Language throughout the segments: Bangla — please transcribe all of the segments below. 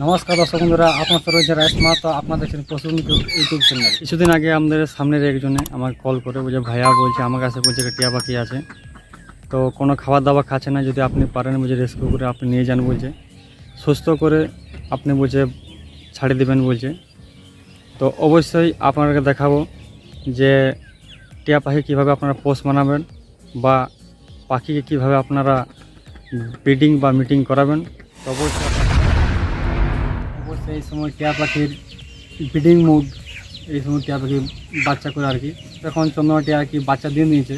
নমস্কার দর্শক বন্ধুরা, আপনার তো রয়েছে রাইস মাহাতো। আপনার দেখছেন পশু ইউটিউব চ্যানেল। কিছুদিন আগে আমাদের সামনের একজনে আমাকে কল করে বলছে, ভাইয়া বলছে আমার কাছে বলছে টিয়া পাখি আছে, তো কোনো খাবার দাবার খাচ্ছে না, যদি আপনি পারেন বলছে রেস্কিউ করে আপনি নিয়ে যান, বলছে সুস্থ করে আপনি বলছে ছাড়ে দেবেন বলছে। তো অবশ্যই আপনাকে দেখাবো যে টিয়া পাখি কীভাবে আপনারা পোষ মানাবেন বা পাখিকে কীভাবে আপনারা ব্রিডিং বা মিটিং করাবেন। তো অবশ্যই এই সময় টিয়া পাখির ব্রিডিং মুড, এই সময় টিয়া পাখি বাচ্চা করে আর কি। এখন চন্দ্রমা টিয়া আর কি বাচ্চা দিয়ে নিয়েছে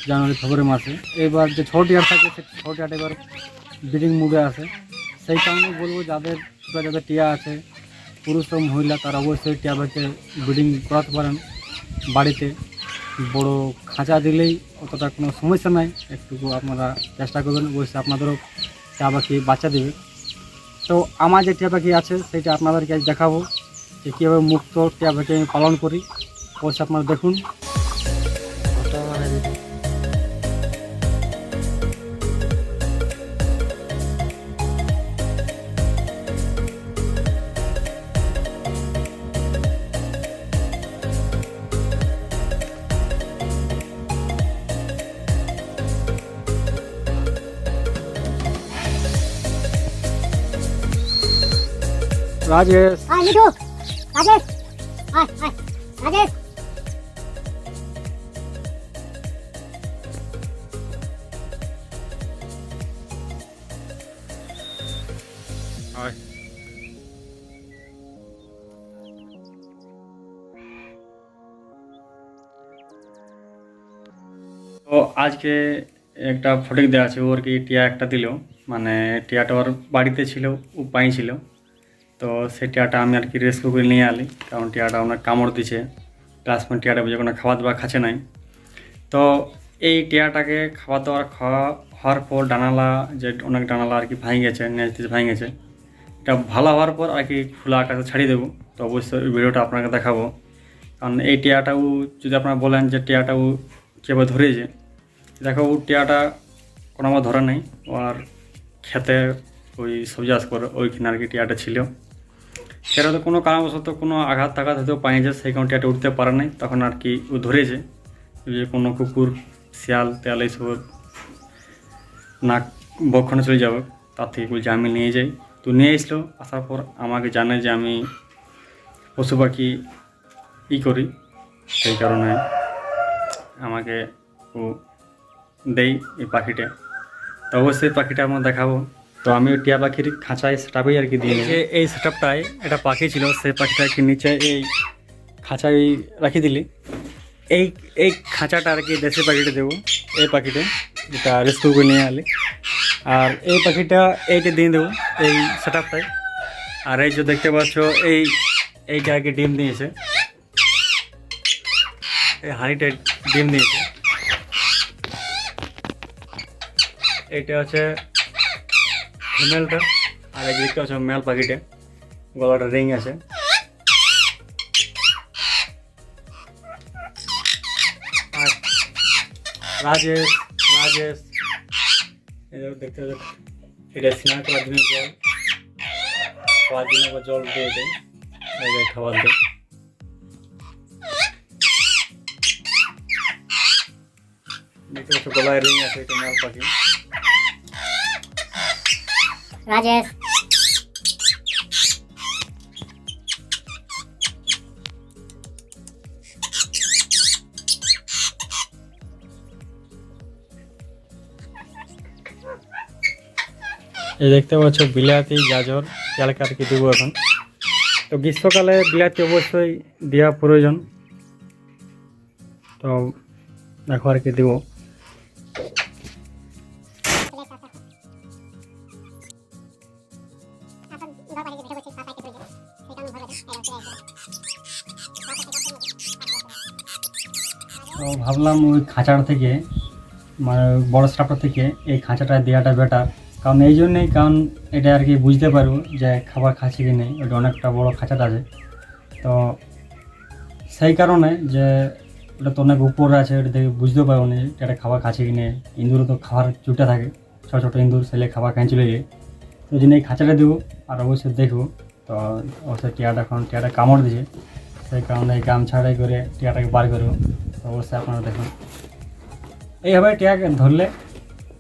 জানুয়ারি ফেব্রুয়ারি মাসে। এবার যে ছোট টিয়ার থাকে সে ছোট টিয়াটা এবার ব্রিডিং মুডে আসে। সেই কারণে বলবো যাদের টিয়া আছে, পুরুষ ও মহিলা, তারা অবশ্যই টিয়া পাখিকে ব্রিডিং করাতে পারেন বাড়িতে। বড় খাঁচা দিলেই অতটা কোনো সমস্যা নাই, একটুকু আপনারা চেষ্টা করবেন, অবশ্যই আপনাদেরও টিয়া পাখি বাচ্চা দেবে। তো আমার যে টিয়া পাখি আছে সেটা আপনাদেরকে আজ দেখাবো যে কীভাবে মুক্ত টিয়া পাখি আমি পালন করি। অবশ্যই আপনারা দেখুন। রাজেশ, রাজেশ, রাজেশ, তো আজকে একটা ফটিক দেওয়া আছে, ওর কি টিয়া একটা দিল, মানে টিয়াটা ওর বাড়িতে ছিল, ও পাই ছিল। তো সেই টিয়াটা আমি আর কি রেস্কিউ করে নিয়ে আলি, কারণ টিয়াটা অনেক কামড় দিছে, প্লাস টিয়াটা বুঝে কোনো খাবার দাবার খাচ্ছে নাই। তো এই টিয়াটাকে খাবার দাবার হওয়ার পর ডানালা, যে অনেক ডানালা আর কি ভাঙে গেছে, নেচ দিয়ে ভাঙে গেছে, এটা ভালো হওয়ার পর আর কি খোলা আকাশে ছাড়িয়ে দেবো। তো অবশ্যই ওই ভিডিওটা আপনাকে দেখাবো, কারণ এই টিয়াটাও যদি আপনারা বলেন যে টিয়াটাও কীভাবে ধরেছে, দেখো ও টিয়াটা কোনো আমার ধরা নেই, আর খেতে ওই সবজি চাষ করে ওইখানে আর কি টিয়াটা ছিল। সেটা তো কোনো কারণবশত কোনো আঘাত টাঘাত হতেও পাইছে, সেই কারণে টিয়াটা উঠতে পারে নাই, তখন আর কি ও ধরেছে যে কোনো কুকুর শিয়াল তেয়াল এইসব নাক বক্ষণে চলে যাবে, তার থেকে বলছে আমি নিয়ে যাই। তো নিয়ে এসলো, আসার পর আমাকে জানে যে আমি পশু পাখি করি, সেই কারণে আমাকে ও দেই এই পাখিটা। তো অবশ্যই পাখিটা আমরা দেখাবো। তো আমি ওই টিয়া পাখির খাঁচায় সেটআপই আর কি দিয়ে, এই সেটআপটায় একটা পাখি ছিল, সেই পাখিটাকে নিচে এই খাঁচায় রাখি দিলি। এই এই খাঁচাটা আর কি দেশি পাখিটা দেবো, এই পাখিটা যেটা রেস্কিউ করে নিয়ে আলি। আর এই পাখিটা এইটা দিয়ে দেবো এই সেটআপটায়। আর এই যে দেখতে পাচ্ছ এইটা আর কি ডিম দিয়েছে, এই হাঁড়িটা ডিম দিয়েছে। এইটা হচ্ছে ফিমেলটা, আর এই দিকটা হচ্ছে মেল পাখিটা, গলাটা রিং আছে। আর রাজেশ, রাজেশ এই দেখতে পাচ্ছ, এটা স্নান করার জন্য জল, খাওয়ার জন্য জল দিয়ে দেয়, এই যে খাবার দেয়। দেখতে পাচ্ছ গলায় রিং আছে, এটা মেল পাখি। রাজেশ, এই দেখতে পাচ্ছ বিলাতি, গাজর, ক্যালকা আর কি দেবো এখন। তো গ্রীষ্মকালে বিলাতি অবশ্যই দেওয়া প্রয়োজন, তো দেখো আর কি দেবো। তো ভাবলাম ওই খাঁচাটা থেকে, মানে বড় স্টাফটা থেকে এই খাঁচাটা দেওয়াটা বেটার, কারণ এই জন্যেই, কারণ এটা আর কি বুঝতে পারবো যে খাবার খাচ্ছে কি নেই, ওটা অনেকটা বড় খাঁচাটা আছে। তো সেই কারণে যে ওটা তো অনেক উপরে আছে, ওটা দেখে বুঝতেও পারবো না এটা খাবার খাচ্ছে কি নেই। ইঁদুরও তো খাবার চুটে থাকে, ছোটো ছোটো ইঁদুর, সেলে খাবার খাই চলে যায়। তো ওই জন্য এই খাঁচাটা দেবো আর অবশ্যই দেখবো। তো অবশ্যই টিয়াটা কামড় দিয়েছে, সেই কারণে এই গামছাড়াই করে টিয়াটাকে বার করবো। তো অবশ্যই আপনারা দেখুন এইভাবে টিয়াকে ধরলে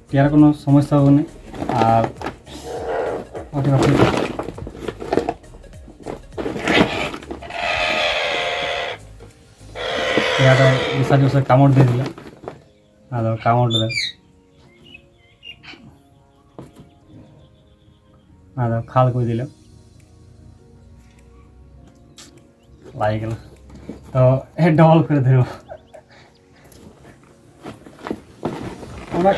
টিয়ার কোনো সমস্যা হবে না। আর টিয়াটা বিশাল কামড় দিয়ে দিল, আর কামড়টা দেখ, আর খাল করে দিল, লাগে গেল। তো ডবল করে ধরব আমরা।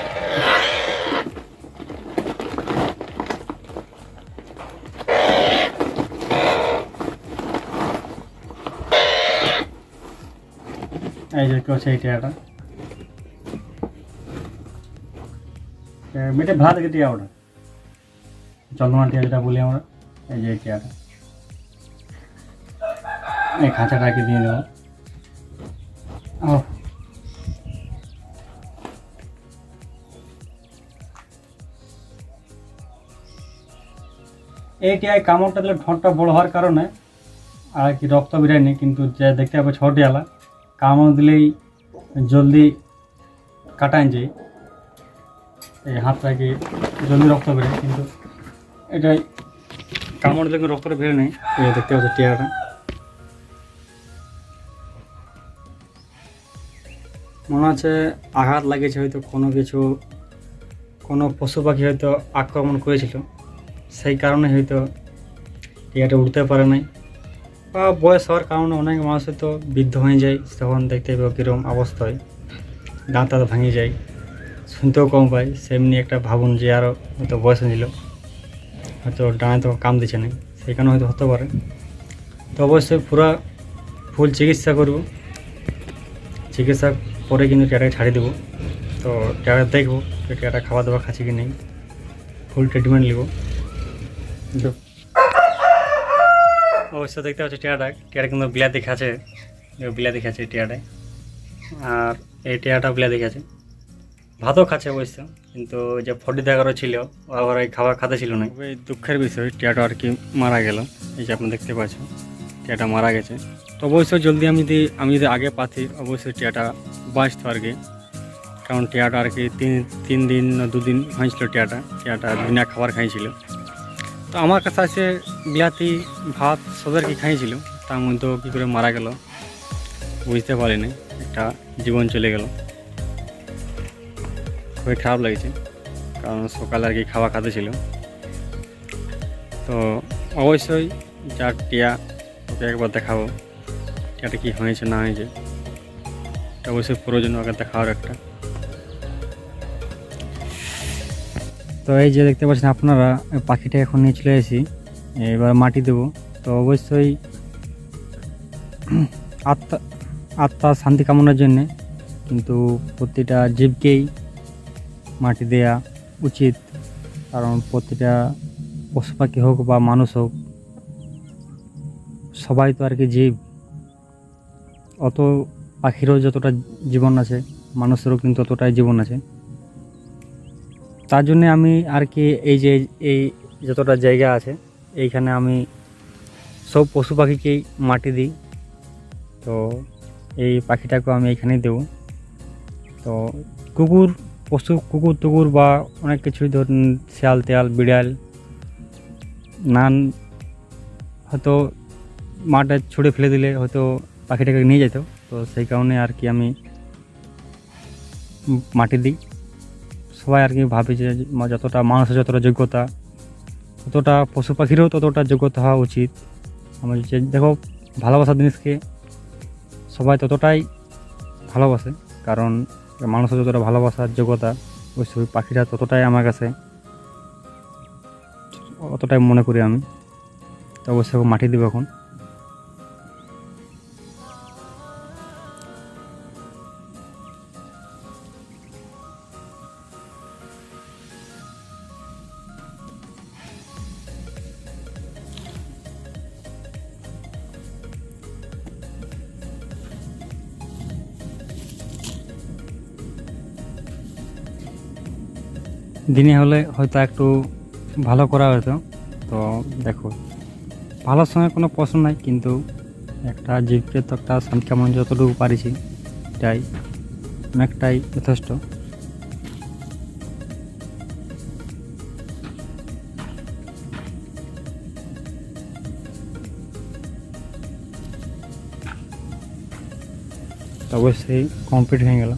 এই যে করছে এই টিয়াটা, বেটে ভালো দেখে টিয়া ওটা চন্দ্রমান টিয়া যেটা বলি আমরা। এই যে টিয়াটা এই খাঁচাটাকে দিয়ে দেবো। ও এই টিয়ায় কামড়টা দিলে ঠোঁটটা বড় হওয়ার কারণে আর কি রক্ত বেরোয়নি, কিন্তু যে দেখতে পাবে ছোটিয়ালা কামড় দিলেই জলদি কাটান যায়, এই হাতটাকে জলদি রক্ত বেরোয়, কিন্তু এটাই কামড় দিলে রক্তটা বেরোয় নেই। এই দেখতে পাচ্ছে টিয়াটা। মনে হচ্ছে আঘাত লাগিয়েছে, হয়তো কোনো পশু পাখি হয়তো আক্রমণ করেছিল, সেই কারণে হয়তো টিয়াটা উঠতে পারে নাই, বা বয়স হওয়ার কারণে অনেক মানুষ হয়তো বৃদ্ধ হয়ে যায়, তখন দেখতে পাবো কীরকম অবস্থা হয়, দাঁত ভাঙে যায়, শুনতেও কম পায়। সেমনি একটা ভাবুন যে আরও হয়তো বয়স হয়েছিল, হয়তো ডানায় তো কাম দিচ্ছে না, সেই কারণে হয়তো হতে পারে। তো অবশ্যই ফুল চিকিৎসা করব, চিকিৎসা করে কিন্তু টিয়াটাকে ছাড়িয়ে দেবো। তো টিয়াটা দেখবো টিয়াটা খাওয়া দাওয়া খাচ্ছি কি নেই, ফুল ট্রিটমেন্ট নেব। অবশ্যই দেখতে পাচ্ছি টিয়াটা কিন্তু বিলাতি খাচ্ছে, বিলাতি খাচ্ছে টিয়াটায়, আর এই টিয়াটা বিলাতি খাচ্ছে, ভাতও খাচ্ছে অবশ্য, কিন্তু যে ফটি দেখারও ছিল আবার এই খাবার খাতে ছিল না। এই দুঃখের বিষয় টিয়াটা আর কি মারা গেল, এই যে আপনি দেখতে পাচ্ছেন টিয়াটা মারা গেছে। তো অবশ্যই জলদি আমি যদি আগে পাচ্ছি অবশ্যই টিয়াটা বাঁচতো আর কি, কারণ টিয়াটা আর কি তিন দিন না 2 দিন হয়েছিল টিয়াটা বিনা খাবার খাইছিল। তো আমার কাছে আছে বিলাতি ভাত সব আর কি খাইছিল, তার মধ্যেও কী করে মারা গেল বুঝতে পারিনি, একটা জীবন চলে গেল, খুবই খারাপ লাগছে, কারণ সকালে আর কি খাওয়া খাতে ছিল। তো অবশ্যই যার টিয়া ওকে একবার দেখাবো টিয়াটা কী হয়েছে না হয়েছে, এটা অবশ্যই প্রয়োজন ওকে দেখাওয়ার একটা। তো এই যে দেখতে পাচ্ছেন আপনারা পাখিটা এখন নিয়ে চলে এসেছি, এবার মাটি দেবো। তো অবশ্যই আত্মা শান্তি কামনার জন্যে কিন্তু প্রতিটা জীবকেই মাটি দেয়া উচিত, কারণ প্রতিটা পশু পাখি হোক বা মানুষ হোক সবাই তো আর কি জীব, অত পাখিরও যতটা জীবন আছে মানুষেরও কিন্তু ততটাই জীবন আছে। তার জন্যে আমি আর কি এই যতটা জায়গা আছে এইখানে আমি সব পশু পাখিকেই মাটি দিই। তো এই পাখিটাকেও আমি এইখানেই দেবো। তো কুকুর টুকুর বা অনেক কিছুই ধরুন শিয়াল তেয়াল বিড়াল নান হয়তো মাঠে ছুঁড়ে ফেলে দিলে হয়তো পাখিটাকে নিয়ে যেত, তো সেই কারণে আর কি আমি মাটি দিই। সবাই আর কি ভাবে যে যতটা মানুষের যতটা যোগ্যতা ততটা পশু পাখিরও ততটা যোগ্যতা হওয়া উচিত। আমার যে দেখো ভালোবাসার জিনিসকে সবাই ততটাই ভালোবাসে, কারণ মানুষের যতটা ভালোবাসার যোগ্যতা ওই পাখিটা ততটাই আমার কাছে অতটাই মনে করি আমি। তো অবশ্যই মাটি দেবো এখন। দিনে হলে হয়তো একটু ভালো করা হতো। তো দেখো, ভালোর সঙ্গে কোনো প্রশ্ন নাই, কিন্তু একটা জীবকে তো একটা শান্তি কামড় যতটুকু পারিছি এটাই অনেকটাই যথেষ্ট। তো অবশ্যই কমপ্লিট হয়ে গেল।